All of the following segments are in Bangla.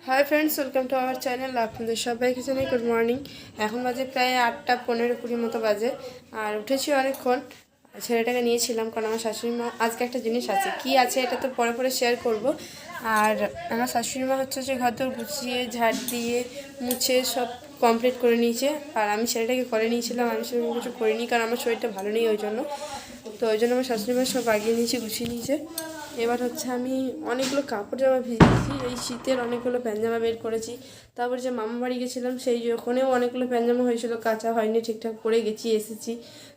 Hi friends, welcome to our channel. আপনাদের সবাইকে জানাই গুড মর্নিং। এখন বাজে প্রায় 8:15-20 মতো বাজে, আর উঠেছি অনেকক্ষণ। ছেলেটাকে নিয়েছিলাম কারণ আমার শাশুড়ি মা আজকে একটা জিনিস আছে, কি আছে এটা তো পরে পরে শেয়ার করব। আর আমার শাশুড়ি মা হচ্ছে যে ঘরদোর গুছিয়ে ঝাড় দিয়ে মুছে সব কমপ্লিট করে নিয়েছে, আর আমি ছেলেটাকে করে নিয়েছিলাম। আমি সেরকম কিছু করিনি কারণ আমার শরীরটা ভালো নেই, ওই জন্য। তো ওই জন্য আমার শাশুড়ি মা সব আগিয়ে নিয়েছে, গুছিয়ে নিয়েছে। এবার হচ্ছে আমি অনেকগুলো কাপড় জামা ভিজিয়েছি, এই শীতের অনেকগুলো প্যান্ট জামা বের করেছি। তারপর যে মামা বাড়ি গেছিলাম সেই ওখানেও অনেকগুলো প্যান্ট জামা হয়েছিল, কাচা হয়নি, ঠিকঠাক পরে গেছি এসেছি।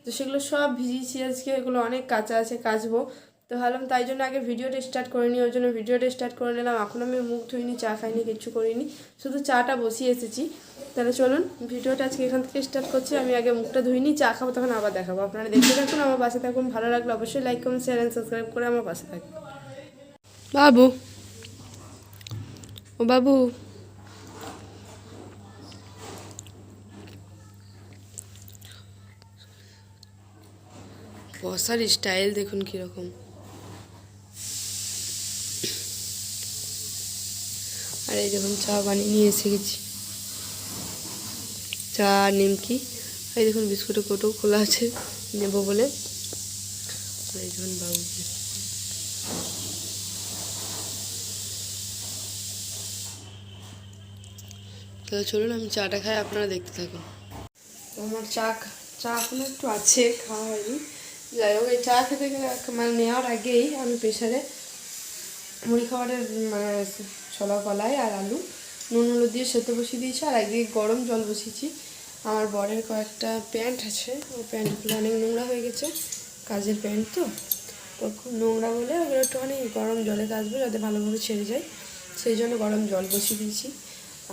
তো সেগুলো সব ভিজিয়েছি আজকে, এগুলো অনেক কাঁচা আছে, কাচবো। তো ভাবলাম তাই জন্য আগে ভিডিওটা স্টার্ট করে নিই, ওই জন্য ভিডিওটা স্টার্ট করে নিলাম। এখন আমি মুখ ধুইনি, চা খাইনি, কিচ্ছু করিনি, শুধু চাটা বসিয়ে এসেছি। তাহলে চলুন ভিডিওটা আজকে এখান থেকে স্টার্ট করছি। আমি আগে মুখটা ধুইনি, চা খাবো, তখন আবার দেখাবো। আপনারা দেখতে থাকুন, আমার পাশে থাকুন। ভালো লাগলে অবশ্যই like comment share and subscribe করে আমার পাশে থাকুন। বাবু, ও বাবু, বসার স্টাইল দেখুন কীরকম। আর এই দেখুন চা বানিয়ে নিয়ে এসে গেছি, চা নিমকি। এই দেখুন বিস্কুটের কৌটো খোলা আছে নেবো বলে। এই দেখুন বাবুকে। তাহলে চলুন আমি চাটা খাই, আপনারা দেখতে থাকুন। তো আমার চা এখনো একটু আছে, খাওয়া হয়নি। যাই হোক, এই চা খেতে মানে নেওয়ার আগেই আমি প্রেশারে মুড়ি খাবারের মানে ছোলা কলাই আর আলু নুন হলুদ দিয়ে সেদ্ধ বসিয়ে দিয়েছি, আর একদিকে গরম জল বসিয়েছি। আমার বরের কয়েকটা প্যান্ট আছে, ওই প্যান্টগুলো অনেক নোংরা হয়ে গেছে, কাজের প্যান্ট তো খুব নোংরা বলে ওগুলো একটুখানি গরম জলে কাচবো যাতে ভালোভাবে ছেড়ে যায়, সেই জন্য গরম জল বসিয়ে দিয়েছি।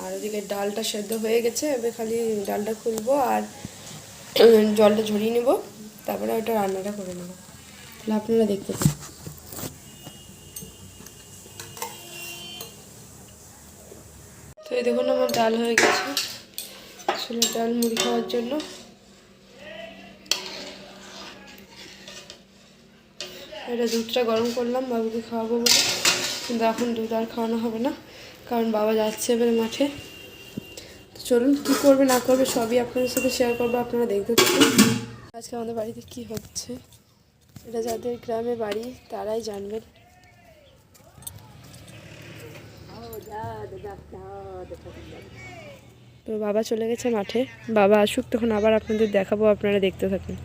আর ওদিকে ডালটা সেদ্ধ হয়ে গেছে, এবার খালি ডালটা খুলবো আর জলটা ঝরিয়ে নেব, তারপরে ওটা রান্নাটা করে নেবো। তাহলে আপনারা দেখতে পান। তো এই দেখুন আমার ডাল হয়ে গেছে, ছোলার ডাল মুড়ি খাওয়ার জন্য। এটা দুধটা গরম করলাম বাবুকে খাওয়াবো বলে, কিন্তু এখন দুধ আর খাওয়ানো হবে না কারণ বাবা যাচ্ছে এবারে মাঠে। তো চলুন কী করবে না করবে সবই আপনাদের সাথে শেয়ার করবো, আপনারা দেখতে থাকুন। আজকে আমাদের বাড়িতে কি হচ্ছে এটা যাদের গ্রামে বাড়ি তারাই জানবেন। তো বাবা চলে গেছে মাঠে, বাবা আসুক তখন আবার আপনাদের দেখাবো, আপনারা দেখতে থাকুন।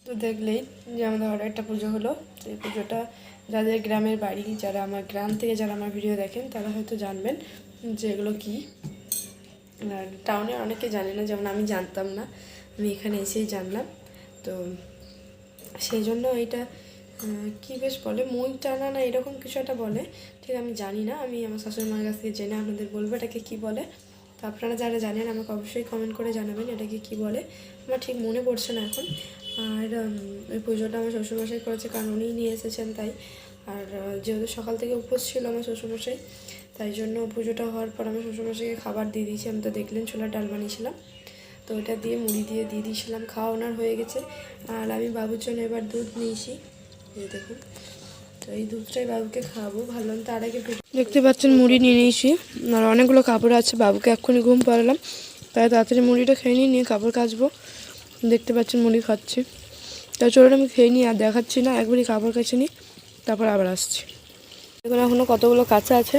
তো দেখলেই যে আমাদের ঘরে একটা পুজো হলো। তো এই পুজোটা যাদের গ্রামের বাড়ি, যারা আমার গ্রাম থেকে যারা আমার ভিডিও দেখেন তারা হয়তো জানবেন যে এগুলো কী। আর টাউনে অনেকে জানে না, যেমন আমি জানতাম না, আমি এখানে এসেই জানলাম। তো সেই জন্য এটা কী বেশ বলে, মই টানা না এরকম কিছু একটা বলে, ঠিক আমি জানি না। আমি আমার শাশুড়ি মায়ের কাছ থেকে জেনে আপনাদের বলবো এটাকে কী বলে। তো আপনারা যারা জানেন আমাকে অবশ্যই কমেন্ট করে জানাবেন এটাকে কী বলে। আমার ঠিক মনে পড়ছে না এখন। আর ওই পুজোটা আমার শ্বশুরমশাই করেছে, কারণ উনিই নিয়ে এসেছেন তাই। আর যেহেতু সকাল থেকে উপোস ছিল আমার শ্বশুরমশাই, তাই জন্য পুজোটা হওয়ার পর আমার শ্বশুরমশাইকে খাবার দিয়ে দিয়েছি। আমি তো দেখলেন ছোলার ডাল বানিয়েছিলাম, তো ওটা দিয়ে মুড়ি দিয়ে দিয়েছিলাম। খাওয়া ওনার হয়ে গেছে। আর আমি বাবুর জন্য এবার দুধ নিয়েছি, এই দেখুন। তো এই দুধটাই বাবুকে খাওয়াবো ভাবলাম। তার আগে দেখতে পাচ্ছেন মুড়ি নিয়ে নিয়েছি, আর অনেকগুলো কাপড় আছে। বাবুকে এক্ষুনি ঘুম পাড়ালাম, তাই তাড়াতাড়ি মুড়িটা খেয়ে নিয়ে কাপড় কাচবো। দেখতে পাচ্ছেন মুড়ি খাচ্ছি, তাই চলুন আমি খেয়ে নিই, আর দেখাচ্ছি না, একবারই কাপড় কাছে নিই, তারপর আবার আসছি। দেখুন এখনও কতগুলো কাঁচা আছে,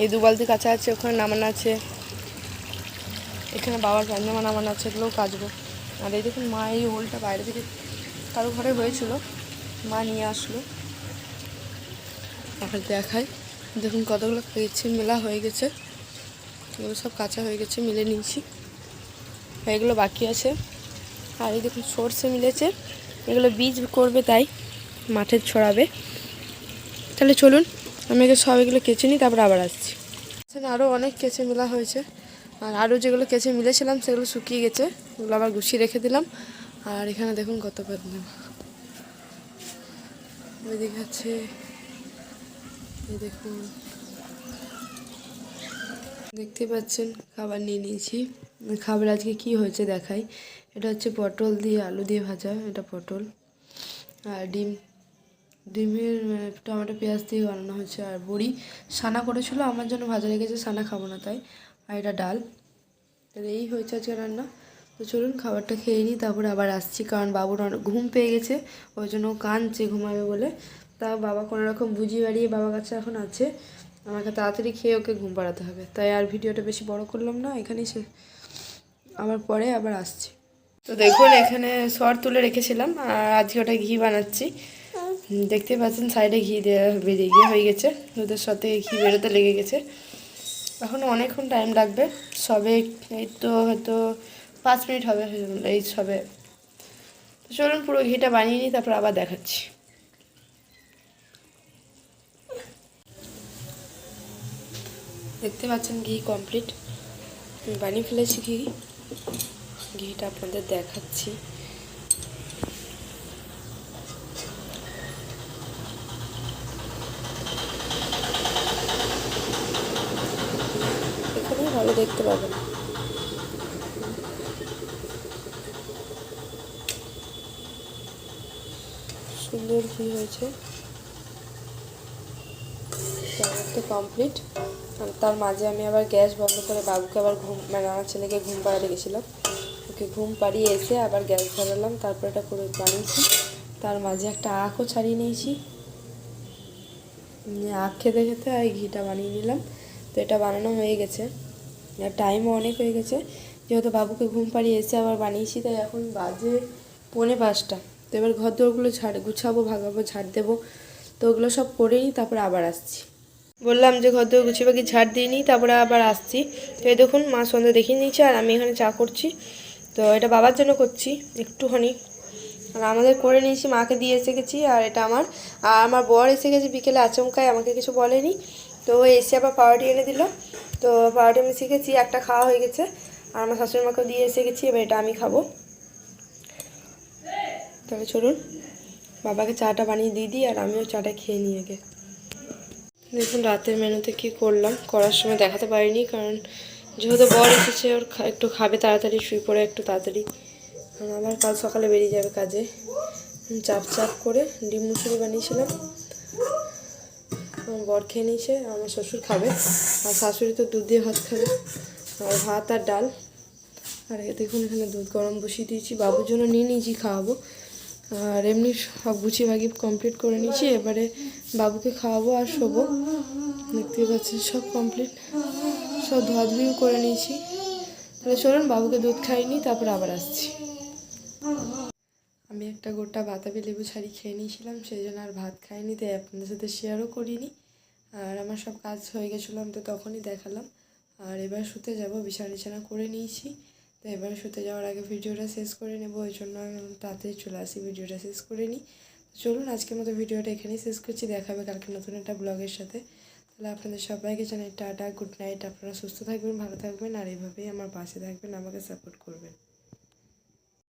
এই 2 বালতি কাঁচা আছে, ওখানে নামানো আছে, এখানে বাবার পাঞ্জামা নামানো আছে, এগুলোও কাচবো। আর এই দেখুন মা এই হোলটা বাইরে থেকে কারো ঘরে হয়েছিল, মা নিয়ে আসলো, এখন দেখায়। দেখুন কতগুলো কেচে মেলা হয়ে গেছে, এগুলো সব কাঁচা হয়ে গেছে, মিলে নিয়েছি। এগুলো বাকি আছে। আর এই দেখুন সর্ষে মিলেছে, এগুলো বীজ করবে, তাই মাঠে ছড়াবে। তাহলে চলুন আমি সব এগুলো কেচে নিই, তারপর আবার আসছি। আরও অনেক কেচে মেলা হয়েছে, আর আরও যেগুলো কেচে মিলেছিলাম সেগুলো শুকিয়ে গেছে, ওগুলো আবার গুছিয়ে রেখে দিলাম। আর এখানে দেখুন কত পাতলা, ওইদিকে আছে, এই দেখুন দেখতে পাচ্ছেন খাবার নিয়ে নিয়েছি। খাবার আজকে কি হয়েছে দেখাই। এটা হচ্ছে পটল দিয়ে আলু দিয়ে ভাজা, এটা পটল। আর ডিমের টমেটো পেঁয়াজ দিয়ে বানানো হয়েছে। আর বড়ি সানা করেছিল, আমার জন্য ভাজা রেখেছে, সানা খাবো না তাই। আর এটা ডাল। এই হয়েছে আজকে রান্না। তো চলুন খাবারটা খেয়ে নিই, তারপরে আবার আসছি, কারণ বাবুর অনেক ঘুম পেয়ে গেছে, ওই জন্য কাঁদছে ঘুমাবে বলে। তা বাবা কোনোরকম বুঝিয়ে বাড়িয়ে বাবার কাছে এখন আছে, আমাকে তাড়াতাড়ি খেয়ে ওকে ঘুম পাড়াতে হবে। তাই আর ভিডিওটা বেশি বড় করলাম না, এখানেই আবার পরে আবার আসছি। তো দেখুন এখানে সর তুলে রেখেছিলাম, আর আজকে ওটা ঘি বানাচ্ছি। দেখতে পাচ্ছেন সাইডে ঘি দেওয়া বেরিয়ে গিয়ে হয়ে গেছে, দুধের সাথে ঘি বেরোতে লেগে গেছে। এখনও অনেকক্ষণ টাইম লাগবে, সবে এই তো হয়তো 5 মিনিট হবে এই সবে। চলুন পুরো ঘিটা বানিয়ে নিই, তারপর আবার দেখাচ্ছি। দেখতে পাচ্ছেন ঘি কমপ্লিট, আমি বানিয়ে ফেলেছি ঘিটা আপনাদের দেখাচ্ছি। এখানেই ভালো দেখতে পাবেন। সুন্দর ঘি হয়েছে, তো কমপ্লিট। তার মাঝে আমি আবার গ্যাস বন্ধ করে বাবুকে আবার মানে আমার ছেলেকে ঘুম পাড়াতে গেছিলাম, ওকে ঘুম পাড়িয়ে এসে আবার গ্যাস ধরালাম, তারপর এটা করে বানিয়েছি। তার মাঝে একটা আখও ছাড়িয়ে নিয়েছি, আখ খেতে খেতে আর ঘিটা বানিয়ে নিলাম। তো এটা বানানো হয়ে গেছে, আর টাইমও অনেক হয়ে গেছে, যেহেতু বাবুকে ঘুম পাড়িয়ে এসে আবার বানিয়েছি, তাই এখন বাজে 4:45। তো এবার ঘর দোরগুলো গুছাবো, ভাগাবো, ঝাড় দেবো। তো ওগুলো সব করে নিই, তারপরে আবার আসছি। বললাম যে ঘর দোর গুছিয়ে বাকি ঝাড় দিয়ে নিই, তারপরে আবার আসছি। তো এই দেখুন মা সন্ধ্যা দেখিয়ে নিয়েছে, আর আমি এখানে চা করছি। তো এটা বাবার জন্য করছি একটুখানি, আর আমাদের করে নিয়েছি, মাকে দিয়ে এসে গেছি। আর এটা আমার বর এসে গেছে বিকেলে আচমকায়, আমাকে কিছু বলেনি। তো এসে আবার পাউরুটি এনে দিল, তো পাউরুটি আমি শিখেছি, একটা খাওয়া হয়ে গেছে। আর আমার শাশুড়ি মাকেও দিয়ে এসে গেছি, এবার এটা আমি খাবো। তবে চলুন বাবাকে চাটা বানিয়ে দিয়ে দিই, আর আমিও চাটা খেয়ে নিই আগে। দেখুন রাতের মেনুতে কী করলাম, করার সময় দেখাতে পারিনি, কারণ যেহেতু বর এসেছে ওর একটু খাবে তাড়াতাড়ি, শুয়ে পড়ে একটু তাড়াতাড়ি, কারণ আবার কাল সকালে বেরিয়ে যাবে কাজে। চাপ চাপ করে ডিম মুসুরি বানিয়েছিলাম, আমার বর খেয়ে নিয়েছে, আমার শ্বশুর খাবে, আর শাশুড়ি তো দুধ দিয়ে ভাত খাবে, আর ভাত আর ডাল। আর দেখুন এখানে দুধ গরম বসিয়ে দিয়েছি, বাবুর জন্য নিয়ে নিয়েছি, খাওয়াবো। আর এমনি সব গুছিয়ে ভাগি কমপ্লিট করে নিয়েছি, এবারে বাবুকে খাওয়াবো আর শোবো। দেখতে পাচ্ছেন সব কমপ্লিট, সব ধোয়াধুয়িও করে নিয়েছি। তাহলে চলুন বাবুকে দুধ খাইনি, তারপর আবার আসছি। আমি একটা গোটা বাতাবি লেবু ছাড়ি খেয়ে নিয়েছিলাম, সেই জন্য আর ভাত খাইনি, তাই আপনাদের সাথে শেয়ারও করিনি। আর আমার সব কাজ হয়ে গেছিলো, আমি তো তখনই দেখালাম। আর এবার শুতে যাব, বিছানা করে নিয়েছি, তো এবার শুতে যাওয়ার আগে ভিডিওটা শেষ করে নেব, ওই জন্য আমি তাড়াতাড়ি চলে আসি, ভিডিওটা শেষ করে নিই। চলুন আজকের মতো ভিডিওটা এখানেই শেষ করছি, দেখাবে কালকে নতুন একটা ব্লগের সাথে। তাহলে আপনাদের সবাইকে জানাই টাটা, গুড নাইট। আপনারা সুস্থ থাকবেন, ভালো থাকবেন, আর এইভাবেই আমার পাশে থাকবেন, আমাকে সাপোর্ট করবেন।